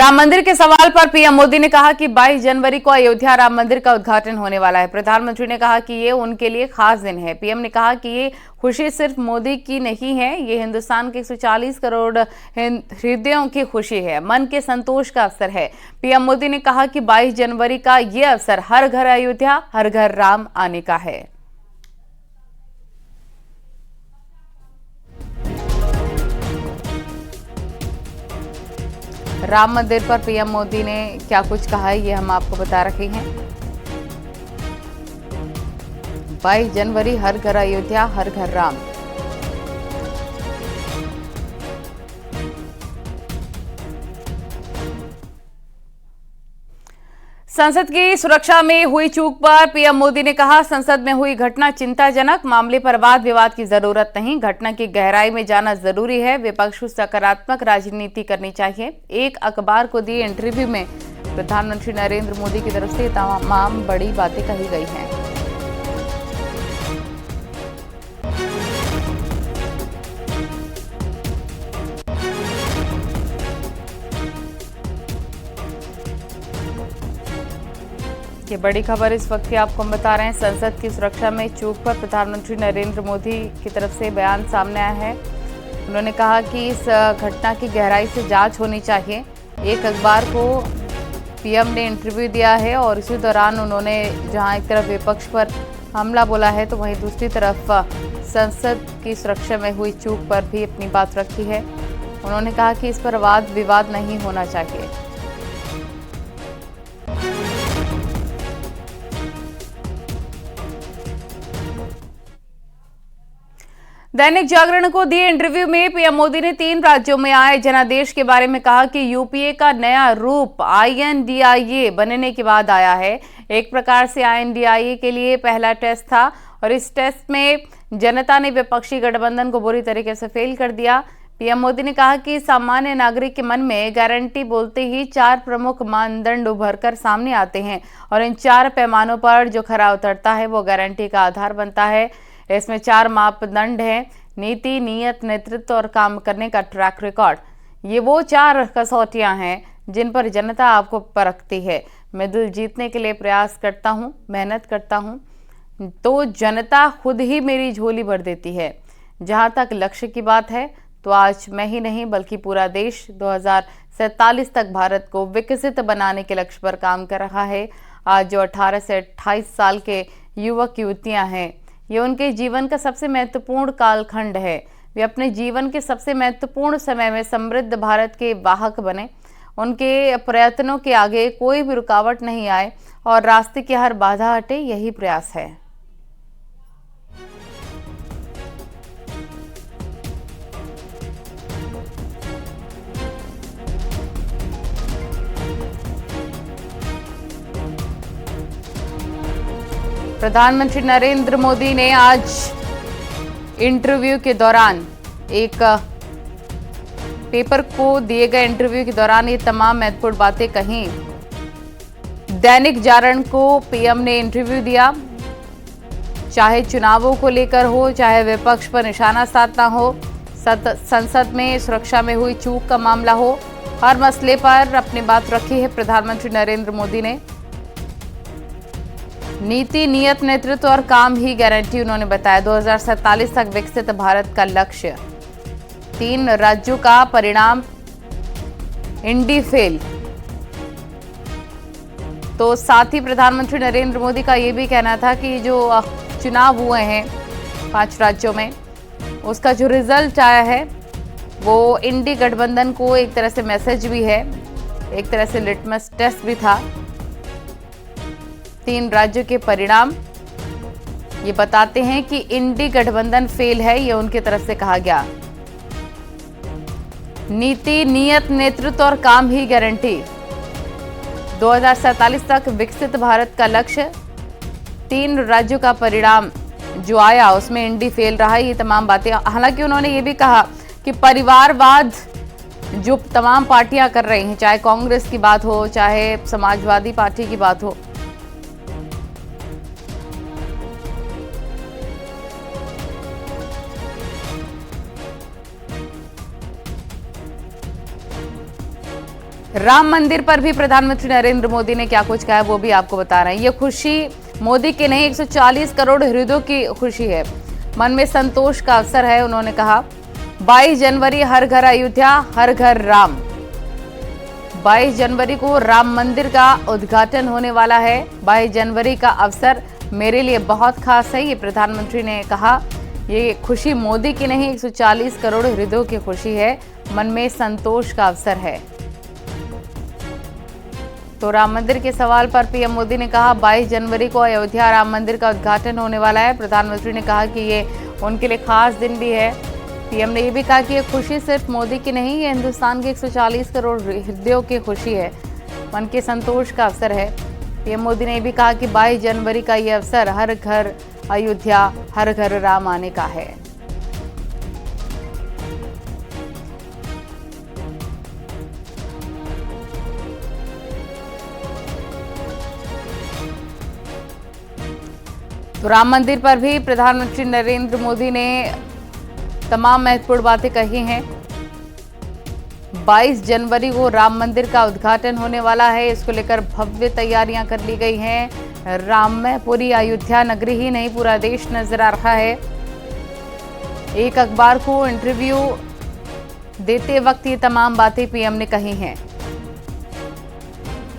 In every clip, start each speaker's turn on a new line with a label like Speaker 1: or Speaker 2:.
Speaker 1: राम मंदिर के सवाल पर पीएम मोदी ने कहा कि 22 जनवरी को अयोध्या राम मंदिर का उद्घाटन होने वाला है। प्रधानमंत्री ने कहा कि ये उनके लिए खास दिन है। पीएम ने कहा कि ये खुशी सिर्फ मोदी की नहीं है, ये हिंदुस्तान के 140 करोड़ हृदयों की खुशी है, मन के संतोष का अवसर है। पीएम मोदी ने कहा कि 22 जनवरी का ये अवसर हर घर अयोध्या, हर घर राम आने का है। राम मंदिर पर पीएम मोदी ने क्या कुछ कहा है, ये हम आपको बता रहे हैं। 22 जनवरी हर घर अयोध्या, हर घर राम। संसद की सुरक्षा में हुई चूक पर पीएम मोदी ने कहा, संसद में हुई घटना चिंताजनक, मामले पर वाद विवाद की जरूरत नहीं, घटना की गहराई में जाना जरूरी है, विपक्ष को सकारात्मक राजनीति करनी चाहिए। एक अखबार को दिए इंटरव्यू में प्रधानमंत्री नरेंद्र मोदी की तरफ से तमाम बड़ी बातें कही गई हैं। ये बड़ी खबर इस वक्त की आपको हम बता रहे हैं। संसद की सुरक्षा में चूक पर प्रधानमंत्री नरेंद्र मोदी की तरफ से बयान सामने आया है। उन्होंने कहा कि इस घटना की गहराई से जांच होनी चाहिए। एक अखबार को पीएम ने इंटरव्यू दिया है और इसी दौरान उन्होंने जहां एक तरफ विपक्ष पर हमला बोला है, तो वहीं दूसरी तरफ संसद की सुरक्षा में हुई चूक पर भी अपनी बात रखी है। उन्होंने कहा कि इस पर वाद विवाद नहीं होना चाहिए। दैनिक जागरण को दिए इंटरव्यू में पीएम मोदी ने 3 राज्यों में आए जनादेश के बारे में कहा कि यूपीए का नया रूप आईएनडीआईए बनने के बाद आया है। एक प्रकार से आईएनडीआईए के लिए पहला टेस्ट था और इस टेस्ट में जनता ने विपक्षी गठबंधन को बुरी तरीके से फेल कर दिया। पीएम मोदी ने कहा कि सामान्य नागरिक के मन में गारंटी बोलते ही 4 प्रमुख मानदंड उभर कर सामने आते हैं और इन 4 पैमानों पर जो खरा उतरता है वो गारंटी का आधार बनता है। इसमें 4 मापदंड हैं: नीति, नीयत, नेतृत्व और काम करने का ट्रैक रिकॉर्ड। ये वो 4 कसौटियां हैं जिन पर जनता आपको परखती है। मैं दिल जीतने के लिए प्रयास करता हूं, मेहनत करता हूं, तो जनता खुद ही मेरी झोली भर देती है। जहां तक लक्ष्य की बात है, तो आज मैं ही नहीं बल्कि पूरा देश 2047 तक भारत को विकसित बनाने के लक्ष्य पर काम कर रहा है। आज जो 18 से 28 साल के युवक युवतियां हैं, ये उनके जीवन का सबसे महत्वपूर्ण कालखंड है। वे अपने जीवन के सबसे महत्वपूर्ण समय में समृद्ध भारत के वाहक बने। उनके प्रयत्नों के आगे कोई भी रुकावट नहीं आए और रास्ते की हर बाधा हटे, यही प्रयास है। प्रधानमंत्री नरेंद्र मोदी ने आज इंटरव्यू के दौरान एक पेपर को दिए गए इंटरव्यू के दौरान ये तमाम महत्वपूर्ण बातें कही। दैनिक जागरण को पीएम ने इंटरव्यू दिया, चाहे चुनावों को लेकर हो, चाहे विपक्ष पर निशाना साधना हो, संसद में सुरक्षा में हुई चूक का मामला हो, हर मसले पर अपनी बात रखी है प्रधानमंत्री नरेंद्र मोदी ने। नीति, नियत, नेतृत्व और काम ही गारंटी उन्होंने बताया। 2047 तक विकसित भारत का लक्ष्य। 3 राज्यों का परिणाम इंडी फेल। तो साथ ही प्रधानमंत्री नरेंद्र मोदी का यह भी कहना था कि जो चुनाव हुए हैं 5 राज्यों में, उसका जो रिजल्ट आया है वो इंडी गठबंधन को एक तरह से मैसेज भी है, एक तरह से लिटमस टेस्ट भी था। 3 राज्यों के परिणाम ये बताते हैं कि इंडी गठबंधन फेल है, ये उनकी तरफ से कहा गया। नीति, नियत, नेतृत्व और काम ही गारंटी। 2047 तक विकसित भारत का लक्ष्य। 3 राज्यों का परिणाम जो आया उसमें इंडी फेल रहा, ये तमाम बातें। हालांकि उन्होंने ये भी कहा कि परिवारवाद जो तमाम पार्टियां कर रही हैं, चाहे कांग्रेस की बात हो, चाहे समाजवादी पार्टी की बात हो, राम मंदिर पर भी प्रधानमंत्री नरेंद्र मोदी ने क्या कुछ कहा है वो भी आपको बता रहे हैं। ये खुशी मोदी की नहीं 140 करोड़ हृदयों की खुशी है, मन में संतोष का अवसर है। उन्होंने कहा 22 जनवरी हर घर अयोध्या हर घर राम। 22 जनवरी को राम मंदिर का उद्घाटन होने वाला है। 22 जनवरी का अवसर मेरे लिए बहुत खास है, ये प्रधानमंत्री ने कहा। ये खुशी मोदी की नहीं 140 करोड़ हृदयों की खुशी है, मन में संतोष का अवसर है। तो राम मंदिर के सवाल पर पीएम मोदी ने कहा 22 जनवरी को अयोध्या राम मंदिर का उद्घाटन होने वाला है। प्रधानमंत्री ने कहा कि ये उनके लिए खास दिन भी है। पीएम ने ये भी कहा कि ये खुशी सिर्फ मोदी की नहीं, ये हिंदुस्तान के 140 करोड़ हृदयों की खुशी है, मन के संतोष का अवसर है। पीएम मोदी ने भी कहा कि 22 जनवरी का ये अवसर हर घर अयोध्या हर घर राम आने का है। तो राम मंदिर पर भी प्रधानमंत्री नरेंद्र मोदी ने तमाम महत्वपूर्ण बातें कही हैं। 22 जनवरी को राम मंदिर का उद्घाटन होने वाला है, इसको लेकर भव्य तैयारियां कर ली गई हैं। राम में पूरी अयोध्या नगरी ही नहीं पूरा देश नजर आ रहा है। एक अखबार को इंटरव्यू देते वक्त ये तमाम बातें पीएम ने कही हैं।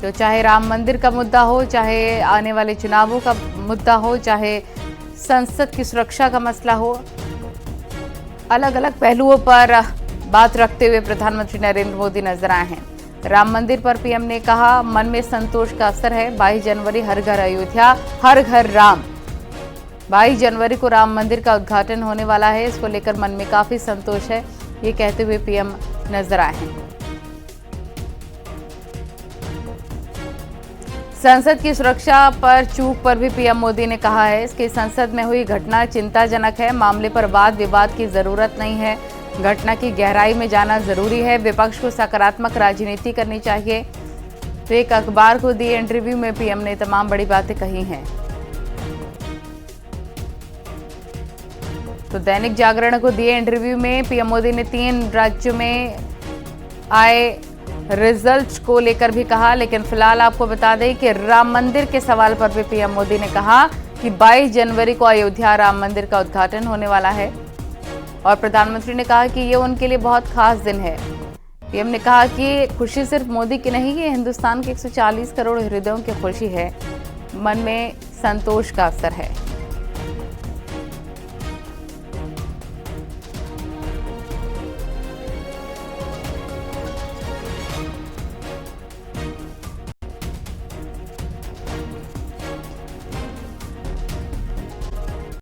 Speaker 1: तो चाहे राम मंदिर का मुद्दा हो, चाहे आने वाले चुनावों का मुद्दा हो, चाहे संसद की सुरक्षा का मसला हो, अलग अलग पहलुओं पर बात रखते हुए प्रधानमंत्री नरेंद्र मोदी नजर आए हैं। राम मंदिर पर पीएम ने कहा मन में संतोष का अवसर है। 22 जनवरी हर घर अयोध्या हर घर राम। 22 जनवरी को राम मंदिर का उद्घाटन होने वाला है, इसको लेकर मन में काफी संतोष है, ये कहते हुए पीएम नजर आए हैं। संसद की सुरक्षा पर चूक पर भी पीएम मोदी ने कहा है इसकी संसद में हुई घटना चिंताजनक है, मामले पर वाद विवाद की जरूरत नहीं है, घटना की गहराई में जाना जरूरी है, विपक्ष को सकारात्मक राजनीति करनी चाहिए। तो एक अखबार को दिए इंटरव्यू में पीएम ने तमाम बड़ी बातें कही हैं। तो दैनिक जागरण को दिए इंटरव्यू में पीएम मोदी ने 3 राज्यों में आए रिजल्ट को लेकर भी कहा, लेकिन फिलहाल आपको बता दें कि राम मंदिर के सवाल पर भी पीएम मोदी ने कहा कि 22 जनवरी को अयोध्या राम मंदिर का उद्घाटन होने वाला है और प्रधानमंत्री ने कहा कि ये उनके लिए बहुत खास दिन है। पीएम ने कहा कि खुशी सिर्फ मोदी की नहीं, ये हिंदुस्तान के 140 करोड़ हृदयों की खुशी है, मन में संतोष का अवसर है।